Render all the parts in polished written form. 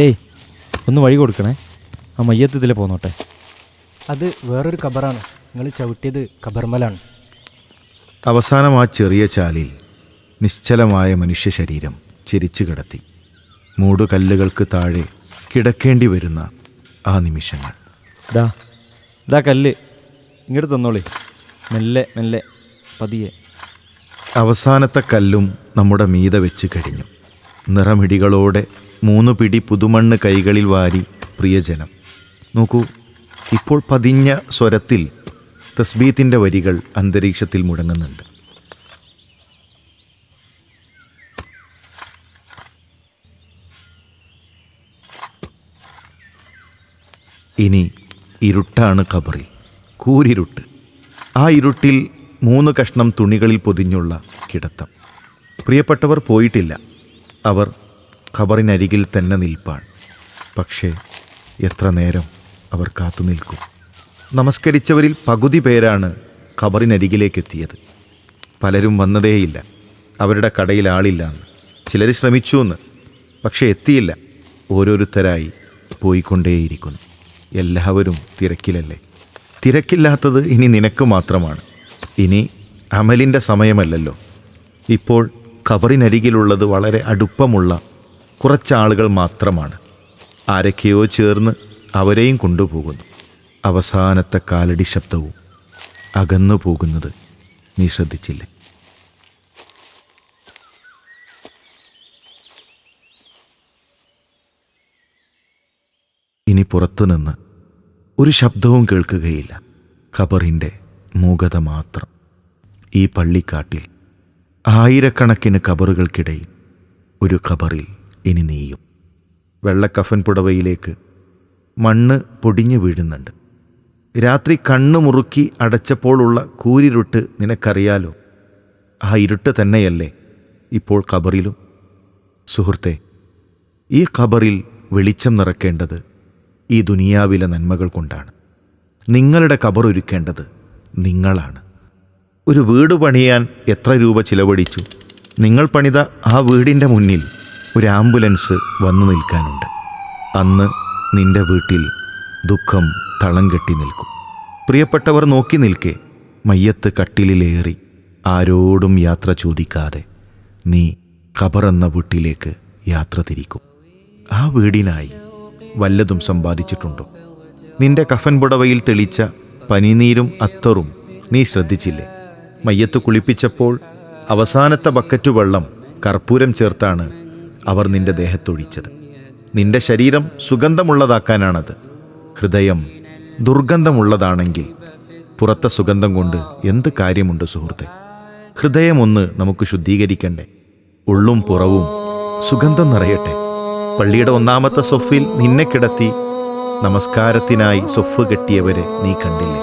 ഏയ്, ഒന്ന് വഴി കൊടുക്കണേ. ആ മയ്യത്ത് ഇതിലെ പോന്നോട്ടെ. അത് വേറൊരു ഖബറാണ്. നിങ്ങൾ ചവിട്ടിയത് ഖബർമലാണ്. അവസാനം ആ ചെറിയ ചാലിൽ നിശ്ചലമായ മനുഷ്യ ശരീരം ചിരിച്ചു കിടത്തി. മൂടുകല്ലുകൾക്ക് താഴെ കിടക്കേണ്ടി വരുന്ന ആ നിമിഷങ്ങൾ. ഇതാ കല്ല്, ഇങ്ങോട്ട് തന്നോളി. മെല്ലെ മെല്ലെ, പതിയെ. അവസാനത്തെ കല്ലും നമ്മുടെ മീത വെച്ച് കഴിഞ്ഞു. നിറമിടികളോടെ 3 പിടി പുതുമണ്ണ് കൈകളിൽ വാരി പ്രിയജനം. നോക്കൂ, ഇപ്പോൾ പതിഞ്ഞ സ്വരത്തിൽ തസ്ബീത്തിൻ്റെ വരികൾ അന്തരീക്ഷത്തിൽ മുഴങ്ങുന്നുണ്ട്. ഇനി ഇരുട്ടാണ് ഖബറിൽ, കൂരിരുട്ട്. ആ ഇരുട്ടിൽ 3 കഷ്ണം തുണികളിൽ പൊതിഞ്ഞുള്ള കിടത്തം. പ്രിയപ്പെട്ടവർ പോയിട്ടില്ല. അവർ ഖബറിനരികിൽ തന്നെ നിൽപ്പാണ്. പക്ഷേ എത്ര നേരം അവർ കാത്തു നിൽക്കും? നമസ്കരിച്ചവരിൽ പകുതി പേരാണ് ഖബറിനരികിലേക്കെത്തിയത്. പലരും വന്നതേയില്ല. അവരുടെ കടയിൽ ആളില്ലാന്ന്. ചിലർ ശ്രമിച്ചു എന്ന്, പക്ഷേ എത്തിയില്ല. ഓരോരുത്തരായി പോയിക്കൊണ്ടേയിരിക്കുന്നു. എല്ലാവരും തിരക്കിലല്ലേ? തിരക്കില്ലാത്തത് ഇനി നിനക്ക് മാത്രമാണ്. ഇനി അമലിൻ്റെ സമയമല്ലല്ലോ. ഇപ്പോൾ ഖബറിനരികിലുള്ളത് വളരെ അടുപ്പമുള്ള കുറച്ചാളുകൾ മാത്രമാണ്. ആരൊക്കെയോ ചേർന്ന് അവരെയും കൊണ്ടുപോകുന്നു. അവസാനത്തെ കാലടി ശബ്ദവും അകന്നു പോകുന്നത് നീ ശ്രദ്ധിച്ചില്ലേ? ഇനി പുറത്തുനിന്ന് ഒരു ശബ്ദവും കേൾക്കുകയില്ല. ഖബറിൻ്റെ മൂകത മാത്രം. ഈ പള്ളിക്കാട്ടിൽ ആയിരക്കണക്കിന് ഖബറുകൾക്കിടയിൽ ഒരു ഖബറിൽ ഇനി നീയും. വെള്ളക്കഫൻ പുടവയിലേക്ക് മണ്ണ് പൊടിഞ്ഞു വീഴുന്നുണ്ട്. രാത്രി കണ്ണു മുറുക്കി അടച്ചപ്പോഴുള്ള കൂരിരുട്ട് നിനക്കറിയാലോ. ആ ഇരുട്ട് തന്നെയല്ലേ ഇപ്പോൾ ഖബറിലും? സുഹൃത്തെ, ഈ ഖബറിൽ വെളിച്ചം നിറക്കേണ്ടത് ഈ ദുനിയാവിലെ നന്മകൾ കൊണ്ടാണ്. നിങ്ങളുടെ ഖബർ ഒരുക്കേണ്ടത് നിങ്ങളാണ്. ഒരു വീട് പണിയാൻ എത്ര രൂപ ചിലവഴിച്ചു? നിങ്ങൾ പണിത ആ വീടിൻ്റെ മുന്നിൽ ഒരു ആംബുലൻസ് വന്നു നിൽക്കാനുണ്ട്. അന്ന് നിന്റെ വീട്ടിൽ ദുഃഖം തളം കെട്ടി നിൽക്കും. പ്രിയപ്പെട്ടവർ നോക്കി നിൽക്കെ മയ്യത്ത് കട്ടിലിലേറി ആരോടും യാത്ര ചോദിക്കാതെ നീ ഖബറെന്ന വീട്ടിലേക്ക് യാത്ര തിരിക്കും. ആ വീടിനായി വല്ലതും സമ്പാദിച്ചിട്ടുണ്ടോ? നിന്റെ കഫൻ പുടവയിൽ തെളിച്ച പനിനീരും അത്തറും നീ ശ്രദ്ധിച്ചില്ലേ? മയ്യത്ത് കുളിപ്പിച്ചപ്പോൾ അവസാനത്തെ ബക്കറ്റ് വെള്ളം കർപ്പൂരം ചേർത്താണ് അവർ നിന്റെ ദേഹത്തൊഴിച്ചത്. നിന്റെ ശരീരം സുഗന്ധമുള്ളതാക്കാനാണത്. ഹൃദയം ദുർഗന്ധമുള്ളതാണെങ്കിൽ പുറത്തെ സുഗന്ധം കൊണ്ട് എന്ത് കാര്യമുണ്ട് സുഹൃത്തെ? ഹൃദയമൊന്ന് നമുക്ക് ശുദ്ധീകരിക്കണ്ടേ? ഉള്ളും പുറവും സുഗന്ധം നിറയട്ടെ. പള്ളിയുടെ 1-ാമത്തെ സൊഫിൽ നിന്നെ കിടത്തി നമസ്കാരത്തിനായി സൊഫ് കെട്ടിയവരെ നീ കണ്ടില്ലേ?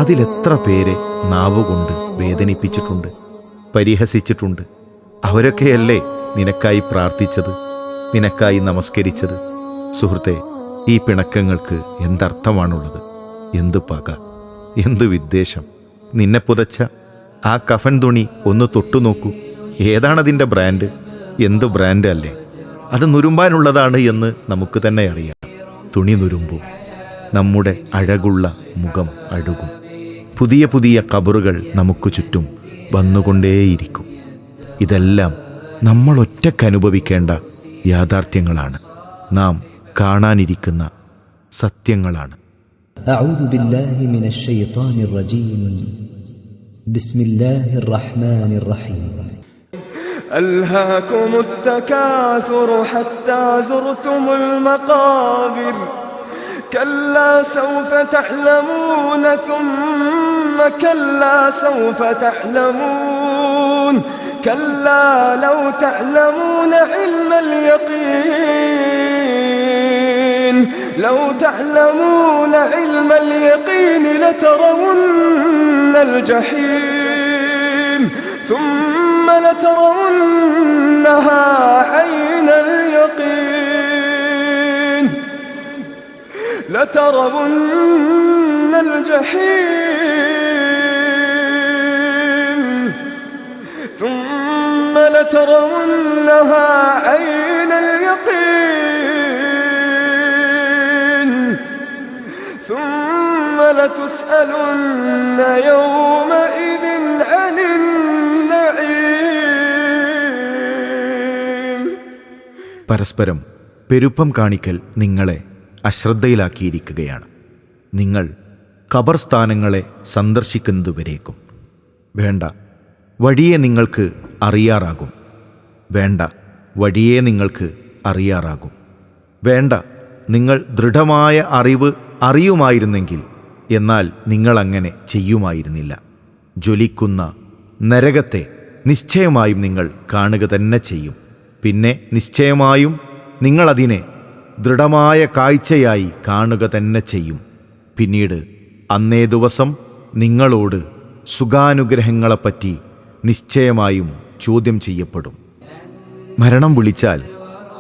അതിലെത്ര പേരെ നാവുകൊണ്ട് വേദനിപ്പിച്ചിട്ടുണ്ട്, പരിഹസിച്ചിട്ടുണ്ട്. അവരൊക്കെയല്ലേ നിനക്കായി പ്രാർത്ഥിച്ചത്, നിനക്കായി നമസ്കരിച്ചത്? സുഹൃത്തെ, ഈ പിണക്കങ്ങൾക്ക് എന്തർത്ഥമാണുള്ളത്? എന്ത് പക, എന്ത് വിദ്വേഷം! നിന്നെ പുതച്ച ആ കഫൻ തുണി ഒന്ന് തൊട്ടുനോക്കൂ. ഏതാണതിൻ്റെ ബ്രാൻഡ്? എന്ത് ബ്രാൻഡ് അല്ലേ? അത് നുരുമ്പാനുള്ളതാണ് എന്ന് നമുക്ക് തന്നെ അറിയാം. തുണി നുരുമ്പും നമ്മുടെ അഴകുള്ള മുഖം അഴുകും. പുതിയ പുതിയ ഖബറുകൾ നമുക്ക് ചുറ്റും വന്നുകൊണ്ടേയിരിക്കും. ഇതെല്ലാം നമ്മൾ ഒറ്റയ്ക്കനുഭവിക്കേണ്ട യാഥാർത്ഥ്യങ്ങളാണ്. നാം കാണാനിരിക്കുന്ന സത്യങ്ങളാണ്. أعوذ بالله من الشيطان الرجيم بسم الله الرحمن الرحيم ألهاكم التكاثر حتى زرتم المقابر كلا سوف تعلمون ثم كلا سوف تعلمون كلا لو تعلمون علم اليقين لو تعلمون علم اليقين لترون الجحيم ثم لترونها عين اليقين لترون الجحيم ثم لترونها عين اليقين لتسألن يومئذ عن النعيم. പരസ്പരം പെരുപ്പം കാണിക്കൽ നിങ്ങളെ അശ്രദ്ധയിലാക്കിയിരിക്കുകയാണ്. നിങ്ങൾ ഖബർ സ്ഥാനങ്ങളെ സന്ദർശിക്കുന്നതുവരേക്കും. വേണ്ട, വഴിയെ നിങ്ങൾക്ക് അറിയാറാകും. വേണ്ട, വഴിയെ നിങ്ങൾക്ക് അറിയാറാകും. വേണ്ട, നിങ്ങൾ ദൃഢമായ അറിവ് അറിയുമായിരുന്നെങ്കിൽ, എന്നാൽ നിങ്ങളങ്ങനെ ചെയ്യുമായിരുന്നില്ല. ജ്വലിക്കുന്ന നരകത്തെ നിശ്ചയമായും നിങ്ങൾ കാണുക തന്നെ ചെയ്യും. പിന്നെ നിശ്ചയമായും നിങ്ങളതിനെ ദൃഢമായ കാഴ്ചയായി കാണുക തന്നെ ചെയ്യും. പിന്നീട് അന്നേ ദിവസം നിങ്ങളോട് സുഖാനുഗ്രഹങ്ങളെപ്പറ്റി നിശ്ചയമായും ചോദ്യം ചെയ്യപ്പെടും. മരണം വിളിച്ചാൽ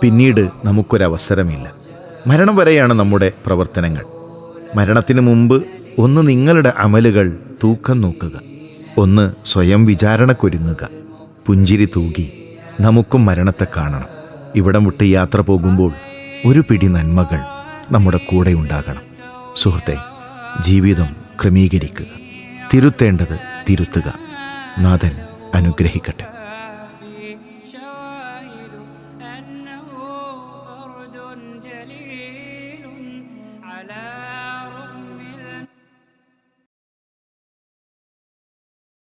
പിന്നീട് നമുക്കൊരവസരമില്ല. മരണം വരെയാണ് നമ്മുടെ പ്രവർത്തനങ്ങൾ. മരണത്തിന് മുമ്പ് ഒന്ന് നിങ്ങളുടെ അമലുകൾ തൂക്കം നോക്കുക, ഒന്ന് സ്വയം വിചാരണക്കൊരുങ്ങുക. പുഞ്ചിരി തൂകി നമുക്കും മരണത്തെ കാണണം. ഇവിടം വിട്ട് യാത്ര പോകുമ്പോൾ ഒരു പിടി നന്മകൾ നമ്മുടെ കൂടെ ഉണ്ടാകണം. സുഹൃത്തെ, ജീവിതം ക്രമീകരിക്കുക, തിരുത്തേണ്ടത് തിരുത്തുക. നാഥൻ അനുഗ്രഹിക്കട്ടെ.